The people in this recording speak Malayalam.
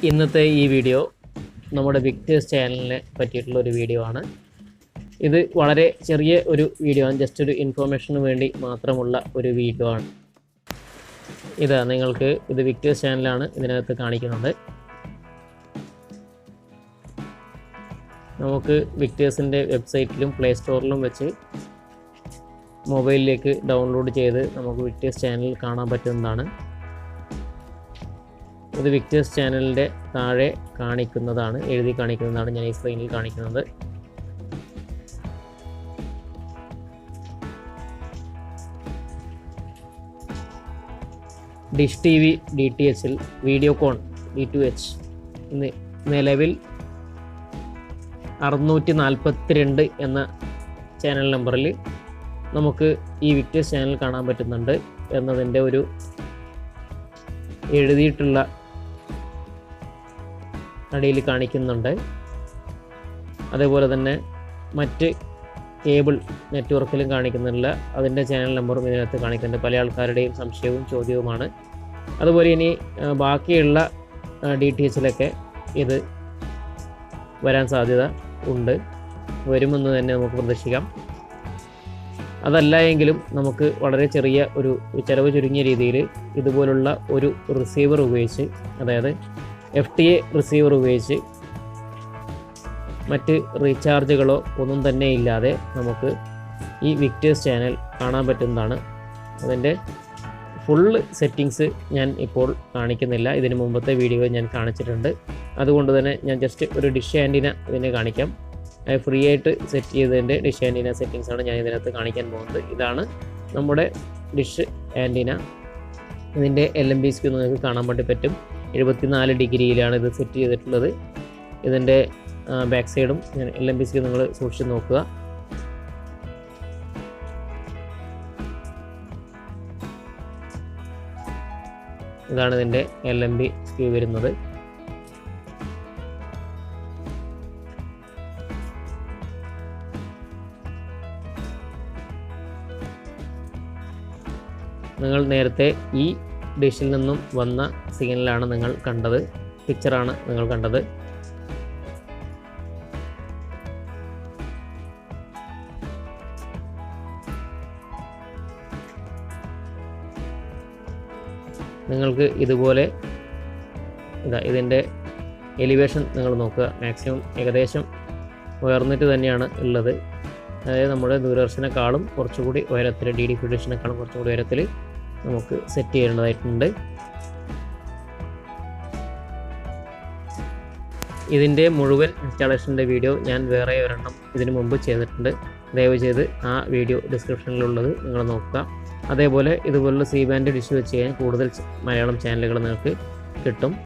ഇന്നത്തെ ഈ വീഡിയോ നമ്മുടെ വിക്ടേഴ്സ് ചാനലിനെ പറ്റിയിട്ടുള്ള ഒരു വീഡിയോ ആണ്. ഇത് വളരെ ചെറിയ ഒരു വീഡിയോ ആണ്, ജസ്റ്റ് ഒരു ഇൻഫോർമേഷന് വേണ്ടി മാത്രമുള്ള ഒരു വീഡിയോ ആണ്. ഇതാ നിങ്ങൾക്ക് ഇത് വിക്ടേഴ്സ് ചാനലാണ് ഇതിനകത്ത് കാണിക്കുന്നത്. നമുക്ക് വിക്ടേഴ്സിൻ്റെ വെബ്സൈറ്റിലും പ്ലേ സ്റ്റോറിലും വെച്ച് മൊബൈലിലേക്ക് ഡൗൺലോഡ് ചെയ്ത് നമുക്ക് വിക്ടേഴ്സ് ചാനൽ കാണാൻ പറ്റുന്നതാണ്. ഇത് വിക്ടേഴ്സ് ചാനലിൻ്റെ താഴെ കാണിക്കുന്നതാണ്, എഴുതി കാണിക്കുന്നതാണ്. ഞാൻ ഈ സ്ക്രീനിൽ കാണിക്കുന്നത്. ഡിഷ് ടി വി DTH ൽ വീഡിയോകോൺ D2H ഇന്ന് നിലവിൽ 642 എന്ന ചാനൽ നമ്പറിൽ നമുക്ക് ഈ വിക്ടേഴ്സ് ചാനൽ കാണാൻ പറ്റുന്നുണ്ട് എന്നതിൻ്റെ ഒരു എഴുതിയിട്ടുള്ള അടിയിൽ കാണിക്കുന്നുണ്ട്. അതേപോലെ തന്നെ മറ്റ് കേബിൾ നെറ്റ്വർക്കിലും കാണിക്കുന്നില്ല, അതിൻ്റെ ചാനൽ നമ്പറും ഇതിനകത്ത് കാണിക്കുന്നുണ്ട്. പല ആൾക്കാരുടെയും സംശയവും ചോദ്യവുമാണ്. അതുപോലെ ഇനി ബാക്കിയുള്ള DTH ലൊക്കെ ഇത് വരാൻ സാധ്യത ഉണ്ട്, വരുമെന്ന് തന്നെ നമുക്ക് പ്രതീക്ഷിക്കാം. അതല്ല എങ്കിലും നമുക്ക് വളരെ ചെറിയ ഒരു ചിലവ് ചുരുങ്ങിയ രീതിയിൽ ഇതുപോലുള്ള ഒരു റിസീവർ ഉപയോഗിച്ച്, അതായത് FTA റിസീവർ ഉപയോഗിച്ച് മറ്റ് റീചാർജുകളോ ഒന്നും തന്നെ ഇല്ലാതെ നമുക്ക് ഈ വിക്ടേഴ്സ് ചാനൽ കാണാൻ പറ്റുന്നതാണ്. അതിൻ്റെ ഫുള്ള് സെറ്റിങ്സ് ഞാൻ ഇപ്പോൾ കാണിക്കുന്നില്ല, ഇതിന് മുമ്പത്തെ വീഡിയോ ഞാൻ കാണിച്ചിട്ടുണ്ട്. അതുകൊണ്ട് തന്നെ ഞാൻ ജസ്റ്റ് ഒരു ഡിഷ് ആൻറ്റിന ഇതിനെ കാണിക്കാം. ഫ്രീ ആയിട്ട് സെറ്റ് ചെയ്തതിൻ്റെ ഡിഷ് ആൻറ്റിന സെറ്റിങ്സാണ് ഞാൻ ഇതിനകത്ത് കാണിക്കാൻ പോകുന്നത്. ഇതാണ് നമ്മുടെ ഡിഷ് ആൻറ്റിന. ഇതിൻ്റെ LMB സ്ക്യൂ നിങ്ങൾക്ക് കാണാൻ വേണ്ടി പറ്റും. 74 ഡിഗ്രിയിലാണ് ഇത് സെറ്റ് ചെയ്തിട്ടുള്ളത്. ഇതിൻ്റെ ബാക്ക് സൈഡും LMB സ്ക്യൂ നിങ്ങൾ സൂക്ഷിച്ച് നോക്കുക. ഇതാണ് ഇതിൻ്റെ LMB സ്ക്യൂ വരുന്നത്. നിങ്ങൾ നേരത്തെ ഈ ഡിഷിൽ നിന്നും വന്ന സിഗ്നലാണ് നിങ്ങൾ കണ്ടത്, പിക്ചറാണ് നിങ്ങൾ കണ്ടത്. നിങ്ങൾക്ക് ഇതുപോലെ ഇതിൻ്റെ എലിവേഷൻ നിങ്ങൾ നോക്കുക. മാക്സിമം ഏകദേശം ഉയർന്നിട്ട് തന്നെയാണ് ഉള്ളത്. അതായത് നമ്മുടെ ദൂരദർശനേക്കാളും കുറച്ചുകൂടി ഉയരത്തിൽ, DD ഫിഡിഷനേക്കാളും കുറച്ചുകൂടി ഉയരത്തിൽ നമുക്ക് സെറ്റ് ചെയ്യേണ്ടതായിട്ടുണ്ട്. ഇതിൻ്റെ മുഴുവൻ ഇൻസ്റ്റാളേഷൻ്റെ വീഡിയോ ഞാൻ വേറെ ഒരെണ്ണം ഇതിനു മുമ്പ് ചെയ്തിട്ടുണ്ട്. ദയവ് ചെയ്ത് ആ വീഡിയോ ഡിസ്ക്രിപ്ഷനിലുള്ളത് നിങ്ങൾ നോക്കുക. അതേപോലെ ഇതുപോലുള്ള C ബാൻഡ് ഡിഷ് വെച്ച് കഴിഞ്ഞാൽ കൂടുതൽ മലയാളം ചാനലുകൾ നിങ്ങൾക്ക് കിട്ടും.